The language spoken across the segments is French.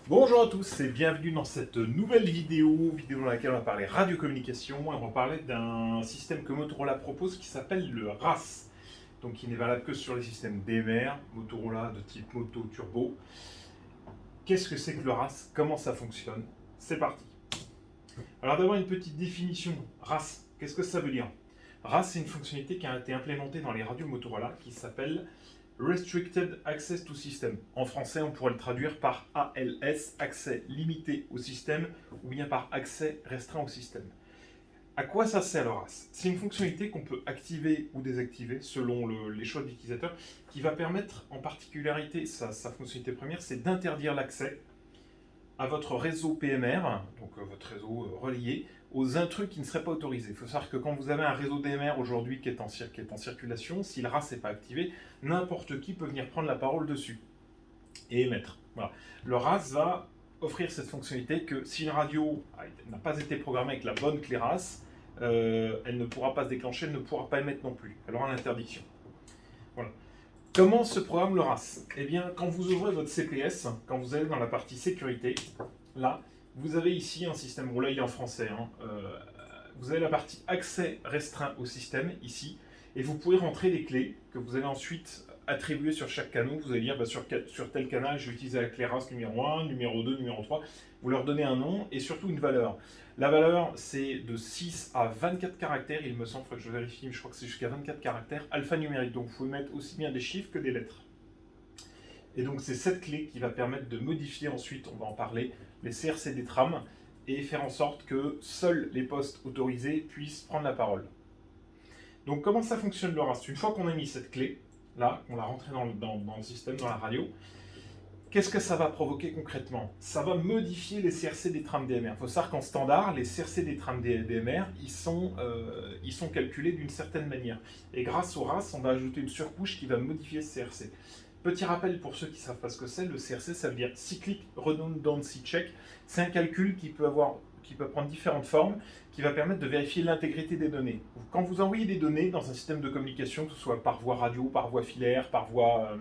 Bonjour à tous et bienvenue dans cette nouvelle vidéo dans laquelle on va parler radiocommunication et on va parler d'un système que Motorola propose qui s'appelle le RAS. Donc qui n'est valable que sur les systèmes DMR, Motorola de type moto turbo. Qu'est-ce que c'est que le RAS? Comment ça fonctionne? C'est parti. Alors d'abord une petite définition. RAS, qu'est-ce que ça veut dire? RAS, c'est une fonctionnalité qui a été implémentée dans les radios Motorola qui s'appelle Restricted Access to System. En français, on pourrait le traduire par ALS, accès limité au système, ou bien par accès restreint au système. À quoi ça sert le RAS? C'est une fonctionnalité qu'on peut activer ou désactiver selon les choix de l'utilisateur, qui va permettre, en particularité, sa fonctionnalité première, c'est d'interdire l'accès à votre réseau PMR, donc votre réseau relié, aux intrus qui ne seraient pas autorisés. Il faut savoir que quand vous avez un réseau DMR aujourd'hui qui est en circulation, si le RAS n'est pas activé, n'importe qui peut venir prendre la parole dessus et émettre. Voilà. Le RAS va offrir cette fonctionnalité que si une radio n'a pas été programmée avec la bonne clé RAS, elle ne pourra pas se déclencher, elle ne pourra pas émettre non plus. Elle aura l'interdiction. Voilà. Comment se programme le RAS? Eh bien, quand vous ouvrez votre CPS, quand vous allez dans la partie sécurité, là, vous avez ici un système, bon là il est en français, vous avez la partie accès restreint au système, ici, et vous pouvez rentrer les clés que vous allez ensuite attribuer sur chaque canal. Vous allez dire, sur tel canal, je vais utiliser la clé RAS numéro 1, numéro 2, numéro 3. Vous leur donnez un nom et surtout une valeur. La valeur, c'est de 6 à 24 caractères, il me semble, que je vérifie, mais je crois que c'est jusqu'à 24 caractères alphanumériques. Donc vous pouvez mettre aussi bien des chiffres que des lettres. Et donc c'est cette clé qui va permettre de modifier ensuite, on va en parler, les CRC des trames et faire en sorte que seuls les postes autorisés puissent prendre la parole. Donc comment ça fonctionne le RAS? Une fois qu'on a mis cette clé, là, on l'a rentrée dans le système, dans la radio, qu'est-ce que ça va provoquer concrètement? Ça va modifier les CRC des trames DMR. Il faut savoir qu'en standard, les CRC des trames DMR, ils sont calculés d'une certaine manière. Et grâce au RAS, on va ajouter une surcouche qui va modifier ce CRC. Petit rappel pour ceux qui ne savent pas ce que c'est, le CRC, ça veut dire Cyclic Redundancy Check. C'est un calcul qui peut prendre différentes formes, qui va permettre de vérifier l'intégrité des données. Quand vous envoyez des données dans un système de communication, que ce soit par voie radio, par voie filaire, par voie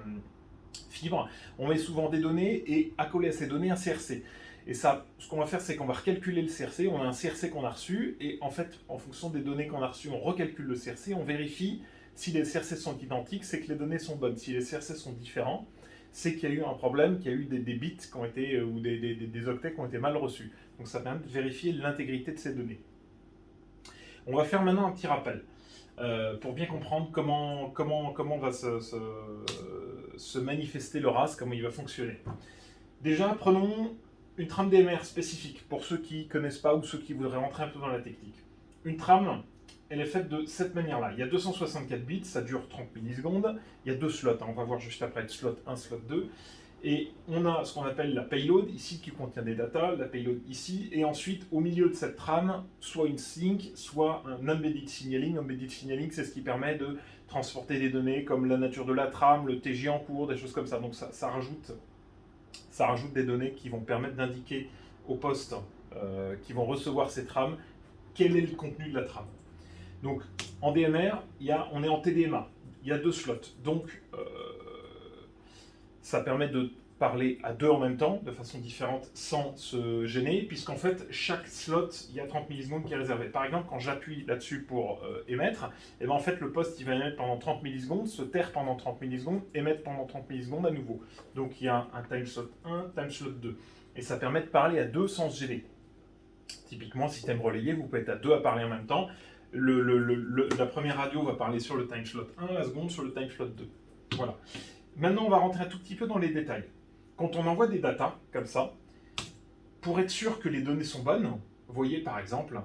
fibre, on met souvent des données et accolé à ces données un CRC. Et ça, ce qu'on va faire, c'est qu'on va recalculer le CRC. On a un CRC qu'on a reçu et en fait, en fonction des données qu'on a reçues, on recalcule le CRC, on vérifie si les CRC sont identiques, c'est que les données sont bonnes. Si les CRC sont différents, c'est qu'il y a eu un problème, qu'il y a eu des bits qui ont été, ou des octets qui ont été mal reçus. Donc ça permet de vérifier l'intégrité de ces données. On va faire maintenant un petit rappel pour bien comprendre comment va se manifester le RAS, comment il va fonctionner. Déjà, prenons une trame DMR spécifique pour ceux qui ne connaissent pas ou ceux qui voudraient rentrer un peu dans la technique. Une trame, elle est faite de cette manière-là. Il y a 264 bits, ça dure 30 millisecondes. Il y a deux slots, on va voir juste après le slot 1, slot 2. Et on a ce qu'on appelle la payload ici qui contient des datas, la payload ici, et ensuite au milieu de cette trame, soit une sync, soit un embedded signaling. Embedded signaling, c'est ce qui permet de transporter des données comme la nature de la trame, le TJ en cours, des choses comme ça. Donc ça rajoute des données qui vont permettre d'indiquer aux postes qui vont recevoir ces trames quel est le contenu de la trame. Donc en DMR, on est en TDMA, il y a deux slots. Donc ça permet de parler à deux en même temps, de façon différente, sans se gêner, puisqu'en fait, chaque slot, il y a 30 millisecondes qui est réservé. Par exemple, quand j'appuie là-dessus pour émettre, et ben en fait, le poste, il va émettre pendant 30 millisecondes, se taire pendant 30 millisecondes, émettre pendant 30 millisecondes à nouveau. Donc, il y a un timeslot 1, timeslot 2. Et ça permet de parler à deux sans se gêner. Typiquement, système relayé, vous pouvez être à deux à parler en même temps. La première radio va parler sur le timeslot 1, la seconde sur le timeslot 2. Voilà. Maintenant, on va rentrer un tout petit peu dans les détails. Quand on envoie des datas, comme ça, pour être sûr que les données sont bonnes, vous voyez par exemple,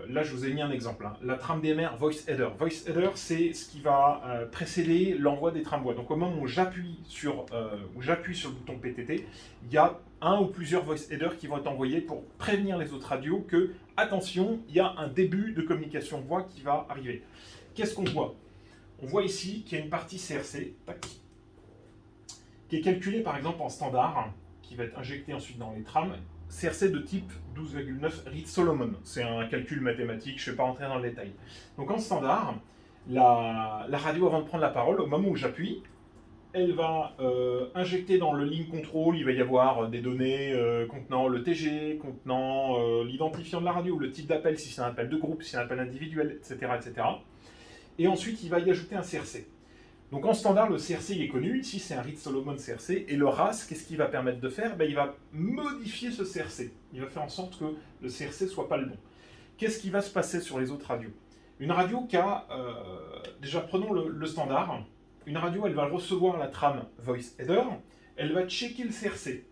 là je vous ai mis un exemple, la trame DMR Voice Header. Voice Header, c'est ce qui va précéder l'envoi des trames voix. Donc au moment où j'appuie sur le bouton PTT, il y a un ou plusieurs Voice Headers qui vont être envoyés pour prévenir les autres radios que, attention, il y a un début de communication voix qui va arriver. Qu'est-ce qu'on voit? On voit ici qu'il y a une partie CRC, tac, qui est calculé par exemple en standard, qui va être injecté ensuite dans les trames, CRC de type 12,9 Reed-Solomon. C'est un calcul mathématique, je ne vais pas rentrer dans le détail. Donc en standard, la radio, avant de prendre la parole, au moment où j'appuie, elle va injecter dans le link control, il va y avoir des données contenant le TG, contenant l'identifiant de la radio, le type d'appel, si c'est un appel de groupe, si c'est un appel individuel, etc., etc. Et ensuite, il va y ajouter un CRC. Donc en standard, le CRC il est connu, ici c'est un Reed-Solomon CRC, et le RAS, qu'est-ce qu'il va permettre de faire? Il va modifier ce CRC. Il va faire en sorte que le CRC ne soit pas le bon. Qu'est-ce qui va se passer sur les autres radios? Une radio qui a, déjà prenons le standard, une radio elle va recevoir la trame voice header, elle va checker le CRC.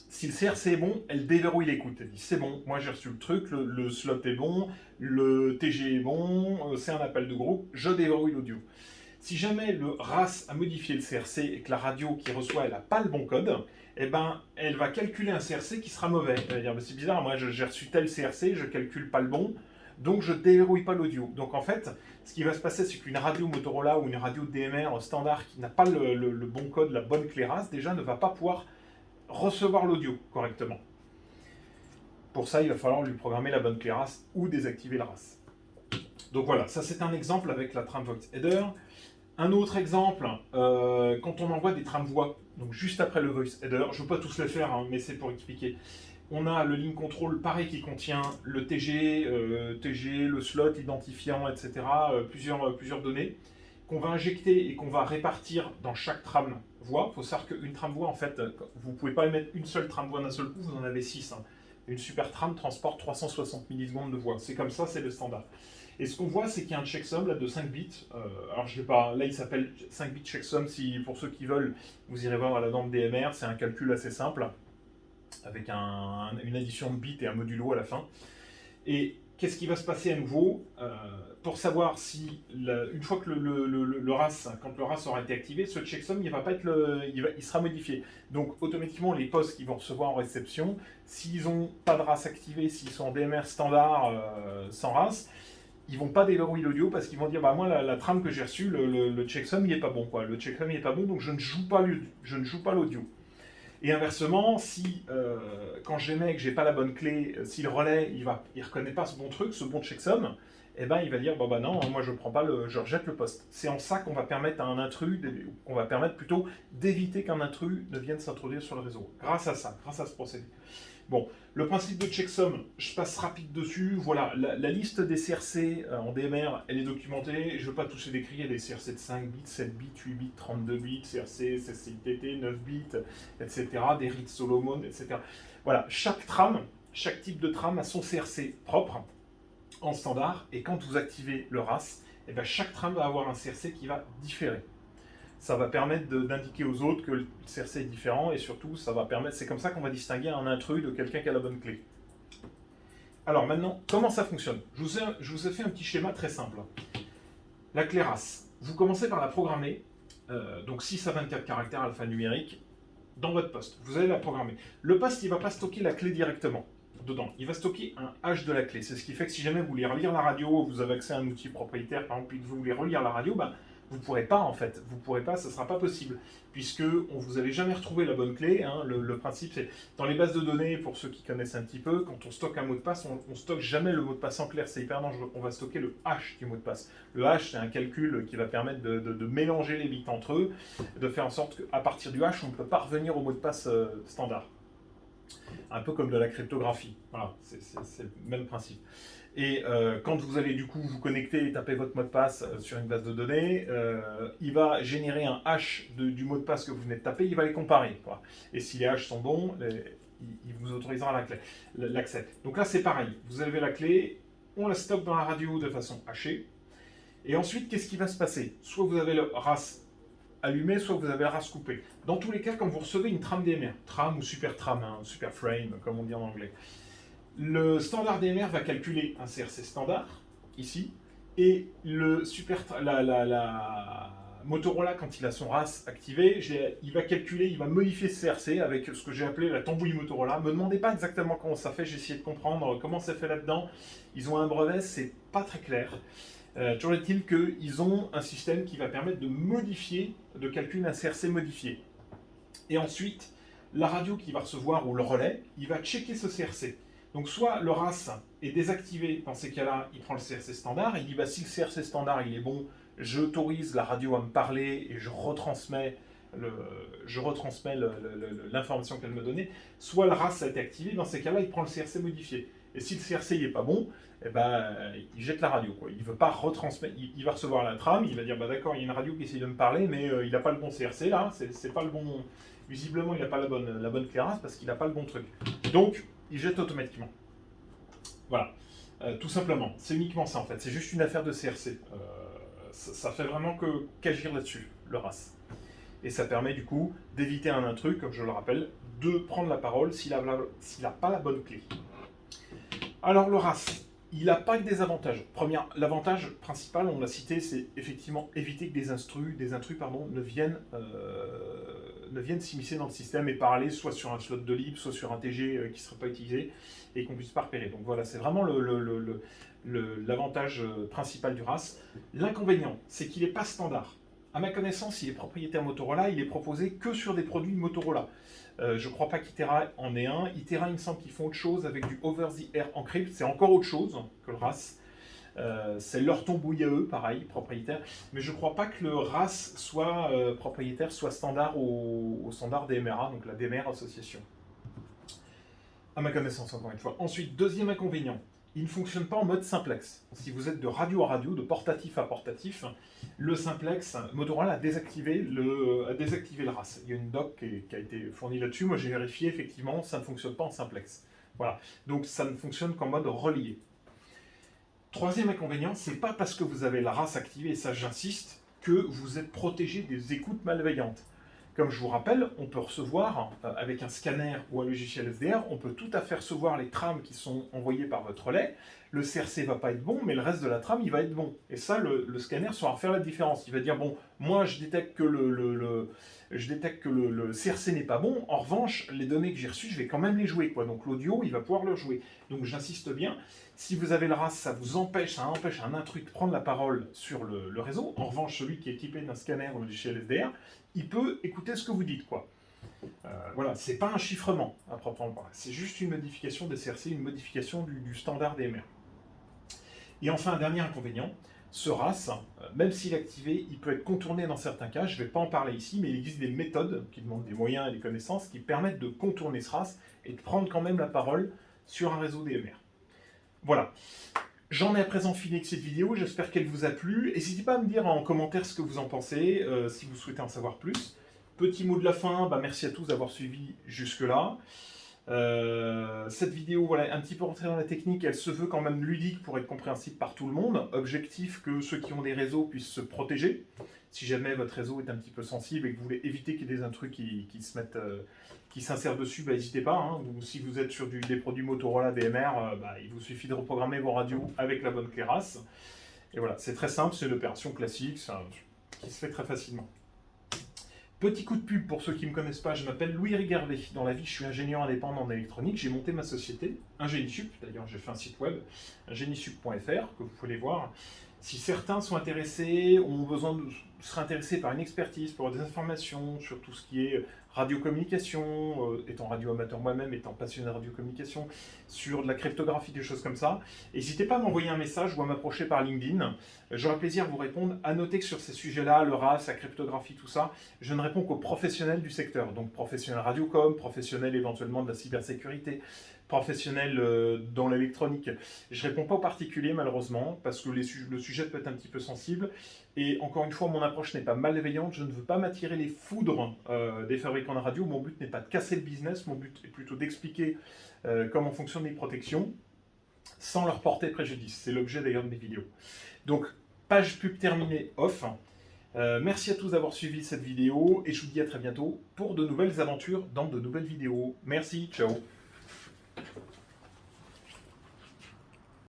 Si le CRC est bon, elle déverrouille l'écoute. Elle dit c'est bon, moi j'ai reçu le truc, le slot est bon, le TG est bon, c'est un appel de groupe, je déverrouille l'audio. Si jamais le RAS a modifié le CRC et que la radio qui reçoit elle n'a pas le bon code, eh ben, elle va calculer un CRC qui sera mauvais. Elle va dire c'est bizarre, moi j'ai reçu tel CRC, je ne calcule pas le bon, donc je ne déverrouille pas l'audio. Donc en fait, ce qui va se passer, c'est qu'une radio Motorola ou une radio DMR standard qui n'a pas le bon code, la bonne clé RAS, déjà ne va pas pouvoir recevoir l'audio correctement. Pour ça, il va falloir lui programmer la bonne clé RAS ou désactiver le RAS. Donc voilà, ça c'est un exemple avec la trame voice header. Un autre exemple, quand on envoie des trames voix, donc juste après le voice header, je ne veux pas tous les faire, hein, mais c'est pour expliquer. On a le link control, pareil, qui contient le TG, le slot, identifiant, etc., plusieurs données, qu'on va injecter et qu'on va répartir dans chaque trame voix. Il faut savoir qu'une trame voix, en fait, vous ne pouvez pas émettre une seule trame voix d'un seul coup, vous en avez 6. Hein. Une super trame transporte 360 millisecondes de voix. C'est comme ça, c'est le standard. Et ce qu'on voit, c'est qu'il y a un checksum là, de 5 bits. Alors, je l'ai pas. Là, il s'appelle 5 bits checksum. Si, pour ceux qui veulent, vous irez voir à la norme DMR. C'est un calcul assez simple, avec une addition de bits et un modulo à la fin. Et qu'est-ce qui va se passer à nouveau pour savoir si, une fois que le RAS, quand le RAS aura été activé, ce checksum, il sera modifié. Donc, automatiquement, les postes qu'ils vont recevoir en réception, s'ils n'ont pas de RAS activé, s'ils sont en DMR standard sans RAS, ils vont pas déverrouiller l'audio parce qu'ils vont dire moi la trame que j'ai reçue, le checksum il est pas bon quoi. Le checksum il est pas bon donc je ne joue pas l'audio. Et inversement, si quand j'émets et que j'ai pas la bonne clé, si le relais il reconnaît pas ce bon truc, ce bon checksum, eh ben il va dire non, moi je prends pas je rejette le poste. C'est en ça qu'on va permettre à un intrus, qu'on va permettre plutôt d'éviter qu'un intrus ne vienne s'introduire sur le réseau. Grâce à ça, grâce à ce procédé. Bon, le principe de checksum, je passe rapide dessus. Voilà, la liste des CRC en DMR, elle est documentée. Je ne veux pas tous les décrire. Il y a des CRC de 5 bits, 7 bits, 8 bits, 32 bits, CRC, CCITT, 9 bits, etc. Des Reed-Solomon, etc. Voilà, chaque type de trame a son CRC propre en standard. Et quand vous activez le RAS, eh bien, chaque trame va avoir un CRC qui va différer. Ça va permettre d'indiquer aux autres que le CRC est différent et surtout, ça va permettre, c'est comme ça qu'on va distinguer un intrus de quelqu'un qui a la bonne clé. Alors maintenant, comment ça fonctionne? Je vous ai fait un petit schéma très simple. La clé RAS, vous commencez par la programmer, donc 6 à 24 caractères alphanumériques, dans votre poste. Vous allez la programmer. Le poste, il ne va pas stocker la clé directement dedans. Il va stocker un hash de la clé. C'est ce qui fait que si jamais vous voulez relire la radio, vous avez accès à un outil propriétaire, par exemple, et que vous voulez relire la radio, vous ne pourrez pas en fait, ce ne sera pas possible, puisque vous n'allez jamais retrouver la bonne clé. Hein. Le principe c'est, dans les bases de données, pour ceux qui connaissent un petit peu, quand on stocke un mot de passe, on ne stocke jamais le mot de passe en clair, c'est hyper dangereux, on va stocker le hash du mot de passe. Le hash c'est un calcul qui va permettre de mélanger les bits entre eux, de faire en sorte qu'à partir du hash, on ne peut pas revenir au mot de passe standard. Un peu comme de la cryptographie, voilà, c'est le même principe. Et quand vous allez du coup vous connecter et taper votre mot de passe sur une base de données, il va générer un hash du mot de passe que vous venez de taper, il va les comparer. Quoi. Et si les hashes sont bons, il vous autorisera l'accès. Donc là c'est pareil, vous avez la clé, on la stocke dans la radio de façon hachée, et ensuite qu'est-ce qui va se passer? Soit vous avez le RAS allumé, soit vous avez le RAS coupé. Dans tous les cas, quand vous recevez une trame DMR, trame ou super trame, hein, super frame comme on dit en anglais, le standard DMR va calculer un CRC standard, ici, et la Motorola, quand il a son RAS activé, il va modifier ce CRC avec ce que j'ai appelé la tambouille Motorola. Ne me demandez pas exactement comment ça fait, j'ai essayé de comprendre comment ça fait là-dedans. Ils ont un brevet, c'est pas très clair. Toujours est-il qu'ils ont un système qui va permettre de calculer un CRC modifié. Et ensuite, la radio qui va recevoir, ou le relais, il va checker ce CRC. Donc soit le RAS est désactivé, dans ces cas-là, il prend le CRC standard, il dit si le CRC standard il est bon, j'autorise la radio à me parler et je retransmets l'information qu'elle me donnait, soit le RAS a été activé, dans ces cas-là, il prend le CRC modifié. Et si le CRC n'est pas bon, eh ben, il jette la radio, quoi. Il ne veut pas retransmettre, il va recevoir la trame, il va dire, bah, d'accord, il y a une radio qui essaye de me parler, mais il n'a pas le bon CRC là, c'est pas le bon... Visiblement, il n'a pas la bonne clé RAS parce qu'il n'a pas le bon truc. Donc, il jette automatiquement. Voilà. Tout simplement. C'est uniquement ça, en fait. C'est juste une affaire de CRC. Ça fait vraiment qu'agir là-dessus, le RAS. Et ça permet, du coup, d'éviter un intrus, comme je le rappelle, de prendre la parole s'il n'a pas la bonne clé. Alors, le RAS, il n'a pas que des avantages. L'avantage principal, on l'a cité, c'est effectivement éviter que des intrus ne viennent s'immiscer dans le système et parler soit sur un slot de libre, soit sur un TG qui ne serait pas utilisé et qu'on ne puisse pas repérer. Donc voilà, c'est vraiment l'avantage principal du RAS. L'inconvénient, c'est qu'il n'est pas standard. À ma connaissance, il est propriétaire Motorola, il est proposé que sur des produits Motorola. Je ne crois pas qu'Itera en ait un. Itera, il me semble qu'ils font autre chose avec du over-the-air encrypt. C'est encore autre chose que le RAS. C'est leur tombouille à eux, pareil, propriétaire. Mais je ne crois pas que le RAS soit propriétaire, soit standard au standard DMRA, donc la DMR Association. À ma connaissance, encore une fois. Ensuite, deuxième inconvénient, il ne fonctionne pas en mode simplex. Si vous êtes de radio à radio, de portatif à portatif, le simplex, Motorola a désactivé le RAS. Il y a une doc qui a été fournie là-dessus. Moi, j'ai vérifié, effectivement, ça ne fonctionne pas en simplex. Voilà. Donc, ça ne fonctionne qu'en mode relié. Troisième inconvénient, c'est pas parce que vous avez la RAS activée, et ça j'insiste, que vous êtes protégé des écoutes malveillantes. Comme je vous rappelle, on peut recevoir, avec un scanner ou un logiciel SDR, on peut tout à fait recevoir les trames qui sont envoyées par votre relais. Le CRC ne va pas être bon, mais le reste de la trame, il va être bon. Et ça, le scanner saura faire la différence. Il va dire, bon, moi, je détecte que le CRC n'est pas bon. En revanche, les données que j'ai reçues, je vais quand même les jouer, quoi. Donc l'audio, il va pouvoir le jouer. Donc j'insiste bien, si vous avez le RAS, ça empêche un intrus de prendre la parole sur le réseau. En revanche, celui qui est équipé d'un scanner ou logiciel SDR, il peut écouter ce que vous dites, quoi. Voilà, c'est pas un chiffrement à proprement parler, c'est juste une modification des CRC, une modification du standard DMR. Et enfin, un dernier inconvénient, ce RAS, même s'il est activé, il peut être contourné dans certains cas. Je ne vais pas en parler ici, mais il existe des méthodes qui demandent des moyens et des connaissances qui permettent de contourner ce RAS et de prendre quand même la parole sur un réseau DMR. Voilà. J'en ai à présent fini avec cette vidéo, j'espère qu'elle vous a plu. N'hésitez pas à me dire en commentaire ce que vous en pensez, si vous souhaitez en savoir plus. Petit mot de la fin, merci à tous d'avoir suivi jusque-là. Cette vidéo, voilà, un petit peu rentrée dans la technique, elle se veut quand même ludique pour être compréhensible par tout le monde. Objectif que ceux qui ont des réseaux puissent se protéger. Si jamais votre réseau est un petit peu sensible et que vous voulez éviter qu'il y ait des intrus qui s'insèrent dessus, n'hésitez pas. Hein. Si vous êtes sur des produits Motorola DMR, il vous suffit de reprogrammer vos radios avec la bonne clé RAS. Et voilà, c'est très simple, c'est une opération classique qui se fait très facilement. Petit coup de pub pour ceux qui ne me connaissent pas, je m'appelle Louis Rigarvé. Dans la vie, je suis ingénieur indépendant en électronique. J'ai monté ma société, Ingénisup. D'ailleurs, j'ai fait un site web, ingénisup.fr, que vous pouvez voir. Si certains sont intéressés, seraient intéressés par une expertise, pour des informations sur tout ce qui est radiocommunication, étant radioamateur moi-même, étant passionné de radiocommunication, sur de la cryptographie, des choses comme ça, n'hésitez pas à m'envoyer un message ou à m'approcher par LinkedIn. J'aurai plaisir à vous répondre. À noter que sur ces sujets-là, le RAS, la cryptographie, tout ça, je ne réponds qu'aux professionnels du secteur. Donc professionnels radiocom, professionnels éventuellement de la cybersécurité, professionnels dans l'électronique. Je ne réponds pas aux particuliers malheureusement, parce que le sujet peut être un petit peu sensible. Et encore une fois, mon approche n'est pas malveillante, je ne veux pas m'attirer les foudres des fabricants de radio. Mon but n'est pas de casser le business, mon but est plutôt d'expliquer comment fonctionnent les protections sans leur porter préjudice. C'est l'objet d'ailleurs de mes vidéos. Donc, page pub terminée, off. Merci à tous d'avoir suivi cette vidéo et je vous dis à très bientôt pour de nouvelles aventures dans de nouvelles vidéos. Merci, ciao.